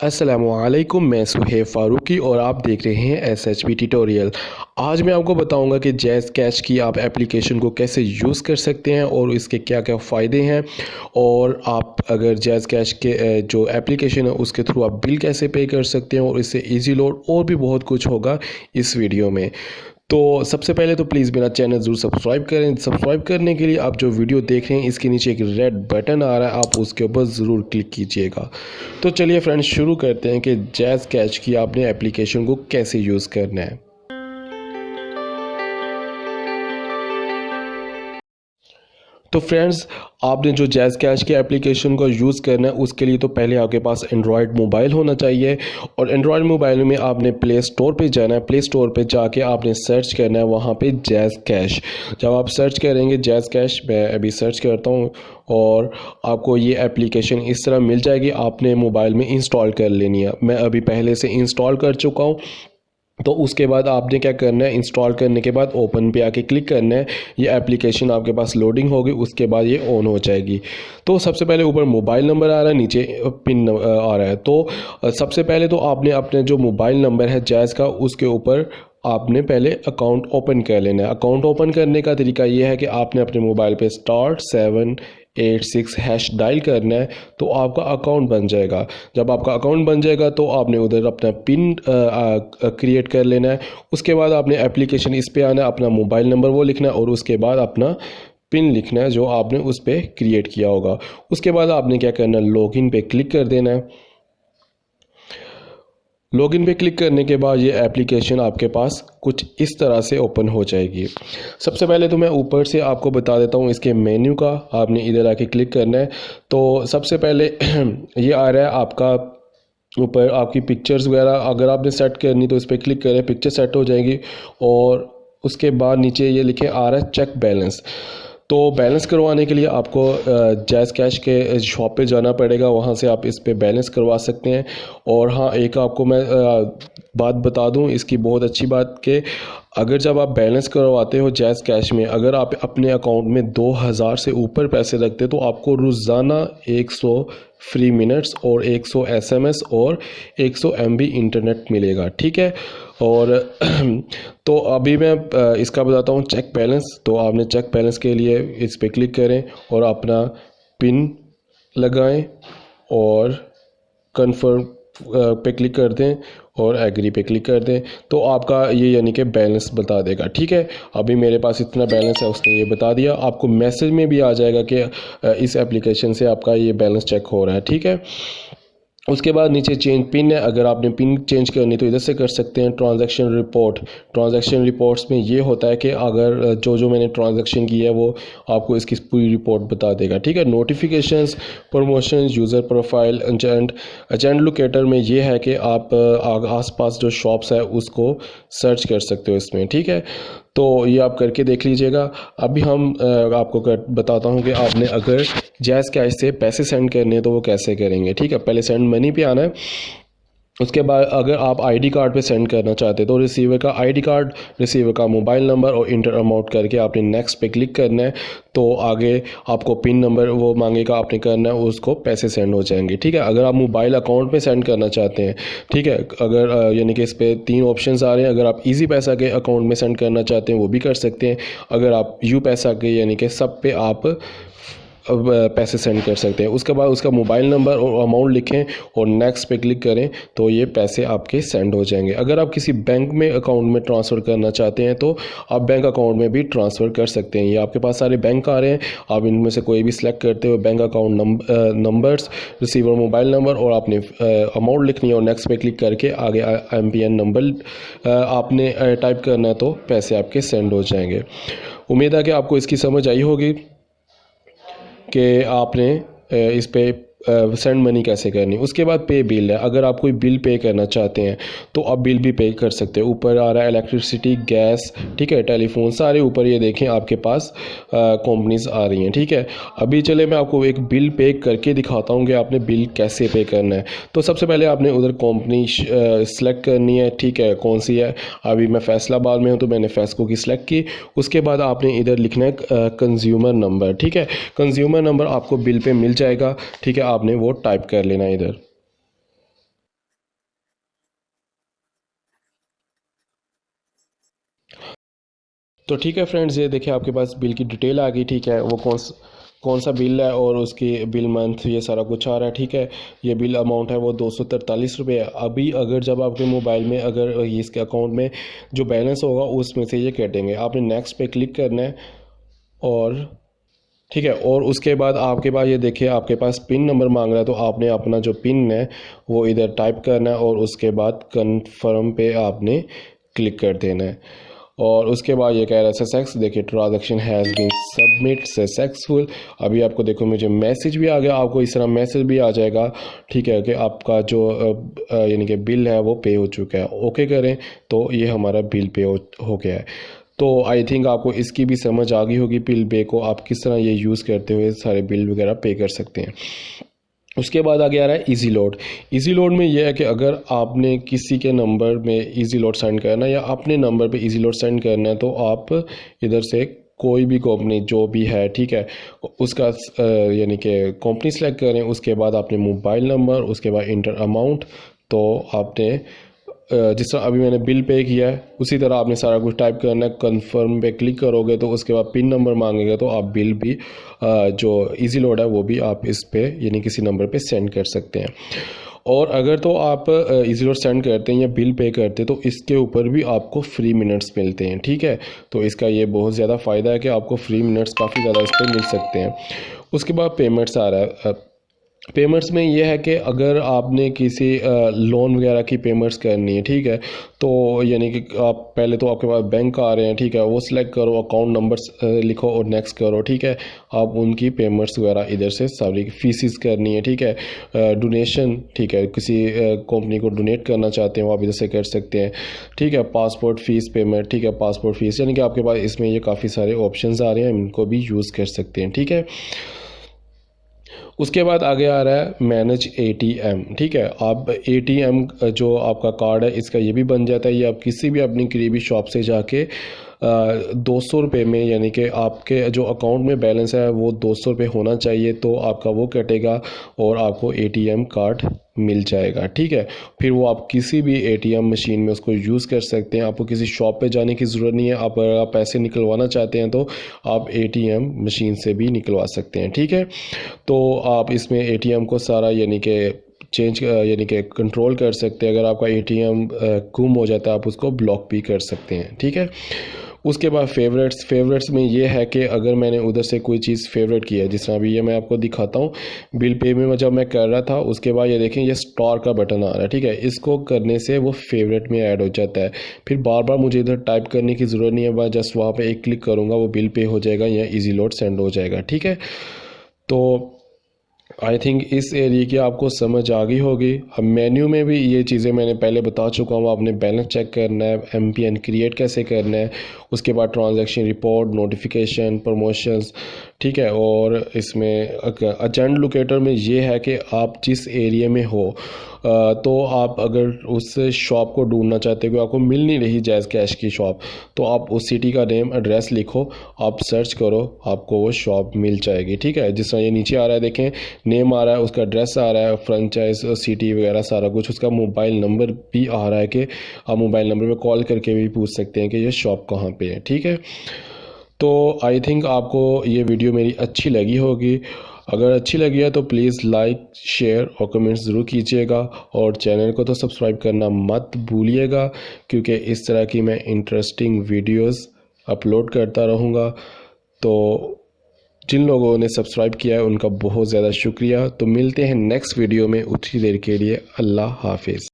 अस्सलामुअलैकुम, मैं सुहेब फ़ारूकी और आप देख रहे हैं SHP ट्यूटोरियल। आज मैं आपको बताऊंगा कि जैज़ कैश की आप एप्लीकेशन को कैसे यूज़ कर सकते हैं और इसके क्या क्या फ़ायदे हैं, और आप अगर जैज़ कैश के जो एप्लीकेशन है उसके थ्रू आप बिल कैसे पे कर सकते हैं, और इससे इजी लोड और भी बहुत कुछ होगा इस वीडियो में। तो सबसे पहले तो प्लीज़ मेरा चैनल ज़रूर सब्सक्राइब करें। सब्सक्राइब करने के लिए आप जो वीडियो देख रहे हैं इसके नीचे एक रेड बटन आ रहा है, आप उसके ऊपर ज़रूर क्लिक कीजिएगा। तो चलिए फ्रेंड्स, शुरू करते हैं कि जैज़ कैश की आपने एप्लीकेशन को कैसे यूज़ करना है। तो फ्रेंड्स, आपने जो जैज़ कैश के एप्लीकेशन को यूज़ करना है उसके लिए तो पहले आपके पास एंड्रॉयड मोबाइल होना चाहिए, और एंड्रॉयड मोबाइल में आपने प्ले स्टोर पे जाना है। प्ले स्टोर पे जाके आपने सर्च करना है वहाँ पे जैज़ कैश। जब आप सर्च करेंगे जैज़ कैश, मैं अभी सर्च करता हूँ और आपको ये एप्लीकेशन इस तरह मिल जाएगी। आपने मोबाइल में इंस्टॉल कर लेनी है। मैं अभी पहले से इंस्टॉल कर चुका हूँ। तो उसके बाद आपने क्या करना है, इंस्टॉल करने के बाद ओपन पे आके क्लिक करना है। ये एप्लीकेशन आपके पास लोडिंग होगी, उसके बाद ये ऑन हो जाएगी। तो सबसे पहले ऊपर मोबाइल नंबर आ रहा है, नीचे पिन आ रहा है। तो सबसे पहले तो आपने अपने जो मोबाइल नंबर है जैज़ का, उसके ऊपर आपने पहले अकाउंट ओपन कर लेना है। अकाउंट ओपन करने का तरीका ये है कि आपने अपने मोबाइल पे *786# डायल करना है, तो आपका अकाउंट बन जाएगा। जब आपका अकाउंट बन जाएगा तो आपने उधर अपना पिन क्रिएट कर लेना है। उसके बाद आपने एप्लीकेशन इस पे आना है, अपना मोबाइल नंबर वो लिखना है, और उसके बाद अपना पिन लिखना है जो आपने उस पर क्रिएट किया होगा। उसके बाद आपने क्या करना है, लॉगिन पे क्लिक कर देना है। लॉगिन पे क्लिक करने के बाद ये एप्लीकेशन आपके पास कुछ इस तरह से ओपन हो जाएगी। सबसे पहले तो मैं ऊपर से आपको बता देता हूँ इसके मेन्यू का। आपने इधर आके क्लिक करना है। तो सबसे पहले ये आ रहा है आपका ऊपर आपकी पिक्चर्स वगैरह, अगर आपने सेट करनी तो इस पर क्लिक करें, पिक्चर सेट हो जाएगी। और उसके बाद नीचे ये लिखे आ रहा है चेक बैलेंस। तो बैलेंस करवाने के लिए आपको जैज़ कैश के शॉप पे जाना पड़ेगा, वहाँ से आप इस पे बैलेंस करवा सकते हैं। और हाँ, एक आपको मैं बात बता दूँ इसकी बहुत अच्छी बात, कि अगर जब आप बैलेंस करवाते हो जैज़ कैश में, अगर आप अपने अकाउंट में 2000 से ऊपर पैसे रखते तो आपको रोज़ाना 100 फ्री मिनट्स और 100 SMS और 100 MB इंटरनेट मिलेगा, ठीक है। और तो अभी मैं इसका बताता हूँ चेक बैलेंस। तो आपने चेक बैलेंस के लिए इस पर क्लिक करें और अपना पिन लगाएं और कंफर्म पे क्लिक कर दें और एग्री पे क्लिक कर दें। तो आपका ये यानी कि बैलेंस बता देगा, ठीक है। अभी मेरे पास इतना बैलेंस है, उसने ये बता दिया। आपको मैसेज में भी आ जाएगा कि इस एप्लीकेशन से आपका ये बैलेंस चेक हो रहा है, ठीक है। उसके बाद नीचे चेंज पिन है, अगर आपने पिन चेंज करनी तो इधर से कर सकते हैं। ट्रांजैक्शन रिपोर्ट, ट्रांजैक्शन रिपोर्ट्स में ये होता है कि अगर जो मैंने ट्रांजैक्शन की है वो आपको इसकी पूरी रिपोर्ट बता देगा, ठीक है। Notifications, promotion, user profile, agent locator में ये है कि आप आसपास जो शॉप्स है उसको सर्च कर सकते हो इसमें, ठीक है। तो ये आप करके देख लीजिएगा। अभी हम आपको बताता हूँ कि आपने अगर जैज़ कैश से पैसे सेंड करने हैं तो वो कैसे करेंगे, ठीक है। पहले सेंड मनी पे आना है। उसके बाद अगर आप आईडी कार्ड पे सेंड करना चाहते हैं तो रिसीवर का आईडी कार्ड, रिसीवर का मोबाइल नंबर और इंटर अमाउंट करके आपने नेक्स्ट पे क्लिक करना है। तो आगे आपको पिन नंबर वो मांगेगा, आपने करना है, उसको पैसे सेंड हो जाएंगे, ठीक है। अगर आप मोबाइल अकाउंट पे सेंड करना चाहते हैं, ठीक है, अगर यानी कि इस पर 3 ऑप्शंस आ रहे हैं। अगर आप ईजी पैसा के अकाउंट में सेंड करना चाहते हैं वो भी कर सकते हैं। अगर आप यू पैसा के यानी कि सब पे आप पैसे सेंड कर सकते हैं। उसके बाद उसका मोबाइल नंबर और अमाउंट लिखें और नेक्स्ट पे क्लिक करें तो ये पैसे आपके सेंड हो जाएंगे। अगर आप किसी बैंक में अकाउंट में ट्रांसफ़र करना चाहते हैं तो आप बैंक अकाउंट में भी ट्रांसफ़र कर सकते हैं। ये आपके पास सारे बैंक आ रहे हैं, आप इनमें से कोई भी सिलेक्ट करते हो, bank account numbers, receiver mobile number, और आपने अमाउंट लिखनी है और नेक्स्ट पे क्लिक करके आगे MPN नंबर आपने टाइप करना है तो पैसे आपके सेंड हो जाएंगे। उम्मीद है कि आपको इसकी समझ आई होगी कि आपने इस पे सेंड मनी कैसे करनी। उसके बाद पे बिल है, अगर आप कोई बिल पे करना चाहते हैं तो आप बिल भी पे कर सकते हैं। ऊपर आ रहा है इलेक्ट्रिसिटी, गैस, ठीक है, टेलीफोन, सारे ऊपर ये देखें आपके पास कंपनीज आ रही हैं, ठीक है। अभी चले मैं आपको एक बिल पे करके दिखाता हूँ कि आपने बिल कैसे पे करना है। तो सबसे पहले आपने उधर कंपनी सेलेक्ट करनी है, ठीक है, कौन सी है। अभी मैं फैसलाबाद में हूँ तो मैंने फैसको की सिलेक्ट की। उसके बाद आपने इधर लिखना है कंज्यूमर नंबर, ठीक है। कंज्यूमर नंबर आपको बिल पे मिल जाएगा, ठीक है, आपने वो टाइप कर लेना इधर। तो ठीक है फ्रेंड्स, ये देखिए आपके पास बिल की डिटेल आ गई। ठीक है, वो कौन सा बिल है और उसकी बिल मंथ ये सारा कुछ आ रहा है। ठीक है, ये बिल अमाउंट है वो 243 रुपये है। अभी अगर जब आपके मोबाइल में अगर इसके अकाउंट में जो बैलेंस होगा उसमें से ये कटेंगे। आपने नेक्स्ट पे क्लिक करना है और ठीक है, और उसके बाद आपके पास ये देखिए आपके पास पिन नंबर मांग रहा है, तो आपने अपना जो पिन है वो इधर टाइप करना है और उसके बाद कन्फर्म पे आपने क्लिक कर देना है। और उसके बाद ये कह रहा है सक्सेस, देखिए transaction has been submit successful. अभी आपको देखो मुझे मैसेज भी आ गया, आपको इस तरह मैसेज भी आ जाएगा। ठीक है, कि आपका जो यानी कि बिल है वो पे हो चुका है। ओके करें तो ये हमारा बिल पे हो गया है। तो आई थिंक आपको इसकी भी समझ आ गई होगी बिल पे को आप किस तरह ये यूज़ करते हुए सारे बिल वगैरह पे कर सकते हैं। उसके बाद आगे आ रहा है इजी लोड। इजी लोड में यह है कि अगर आपने किसी के नंबर में इजी लोड सेंड करना है या अपने नंबर पे इजी लोड सेंड करना है, तो आप इधर से कोई भी कंपनी जो भी है, ठीक है, उसका यानी कि कंपनी सेलेक्ट करें। उसके बाद आपने मोबाइल नंबर, उसके बाद इंटर अमाउंट। तो आपने जिस तरह अभी मैंने बिल पे किया है उसी तरह आपने सारा कुछ टाइप करना है। कन्फर्म पे क्लिक करोगे तो उसके बाद पिन नंबर मांगेगा, तो आप बिल भी जो इजी लोड है वो भी आप इस पे यानी किसी नंबर पे सेंड कर सकते हैं। और अगर तो आप इजी लोड सेंड करते हैं या बिल पे करते हैं तो इसके ऊपर भी आपको फ्री मिनट्स मिलते हैं। ठीक है, तो इसका ये बहुत ज़्यादा फ़ायदा है कि आपको फ्री मिनट्स काफ़ी ज़्यादा इस पर मिल सकते हैं। उसके बाद पेमेंट्स आ रहा है। पेमेंट्स में ये है कि अगर आपने किसी लोन वगैरह की पेमेंट्स करनी है, ठीक है, तो यानी कि आप पहले तो आपके पास बैंक आ रहे हैं, ठीक है, वो सिलेक्ट करो, अकाउंट नंबर्स लिखो और नेक्स्ट करो। ठीक है, आप उनकी पेमेंट्स वगैरह इधर से सारी फीसिस करनी है। ठीक है, डोनेशन, ठीक है, किसी कंपनी को डोनेट करना चाहते हैं वो आप इधर से कर सकते हैं। ठीक है, पासपोर्ट फ़ीस पेमेंट, ठीक है, पासपोर्ट फ़ीस, यानी कि आपके पास इसमें ये काफ़ी सारे ऑप्शंस आ रहे हैं, इनको भी यूज़ कर सकते हैं। ठीक है, उसके बाद आगे आ रहा है मैनेज एटीएम। ठीक है, आप एटीएम जो आपका कार्ड है इसका ये भी बन जाता है। ये आप किसी भी अपनी करीबी शॉप से जाके 200 रुपये में, यानी कि आपके जो अकाउंट में बैलेंस है वो 200 रुपये होना चाहिए, तो आपका वो कटेगा और आपको एटीएम कार्ड मिल जाएगा। ठीक है, फिर वो आप किसी भी एटीएम मशीन में उसको यूज़ कर सकते हैं। आपको किसी शॉप पे जाने की ज़रूरत नहीं है। आप अगर आप पैसे निकलवाना चाहते हैं तो आप एटीएम मशीन से भी निकलवा सकते हैं। ठीक है, तो आप इसमें एटीएम को सारा यानी कि चेंज यानी कि कंट्रोल कर सकते हैं। अगर आपका एटीएम गुम हो जाता है आप उसको ब्लॉक भी कर सकते हैं। ठीक है, उसके बाद फेवरेट्स में ये है कि अगर मैंने उधर से कोई चीज़ फेवरेट की है, जिस तरह अभी ये मैं आपको दिखाता हूँ बिल पे में जब मैं कर रहा था, उसके बाद ये देखें ये स्टार का बटन आ रहा है। ठीक है, इसको करने से वो फेवरेट में ऐड हो जाता है। फिर बार बार मुझे इधर टाइप करने की ज़रूरत नहीं है, मैं जस्ट वहाँ पे एक क्लिक करूँगा वो बिल पे हो जाएगा या इजी लोड सेंड हो जाएगा। ठीक है, तो आई थिंक इस एरिया की आपको समझ आ गई होगी। अब मेन्यू में भी ये चीज़ें मैंने पहले बता चुका हूँ। आपने बैलेंस चेक करना है, एमपीएन क्रिएट कैसे करना है, उसके बाद ट्रांजैक्शन रिपोर्ट, नोटिफिकेशन, प्रमोशंस। ठीक है, और इसमें एजेंट लोकेटर में ये है कि आप जिस एरिया में हो तो आप अगर उस शॉप को ढूंढना चाहते हो, आपको मिल नहीं रही जैज़ कैश की शॉप, तो आप उस सिटी का नेम एड्रेस लिखो, आप सर्च करो, आपको वो शॉप मिल जाएगी। ठीक है, जिस तरह ये नीचे आ रहा है देखें, नेम आ रहा है, उसका एड्रेस आ रहा है, फ्रेंचाइज सिटी वगैरह सारा कुछ, उसका मोबाइल नंबर भी आ रहा है कि आप मोबाइल नंबर पे कॉल करके भी पूछ सकते हैं कि ये शॉप कहाँ पे है। ठीक है, तो आई थिंक आपको ये वीडियो मेरी अच्छी लगी होगी। अगर अच्छी लगी है तो प्लीज़ लाइक, शेयर और कमेंट्स ज़रूर कीजिएगा, और चैनल को तो सब्सक्राइब करना मत भूलिएगा, क्योंकि इस तरह की मैं इंटरेस्टिंग वीडियोस अपलोड करता रहूँगा। तो जिन लोगों ने सब्सक्राइब किया है उनका बहुत ज़्यादा शुक्रिया। तो मिलते हैं नेक्स्ट वीडियो में, उतनी देर के लिए अल्लाह हाफिज़।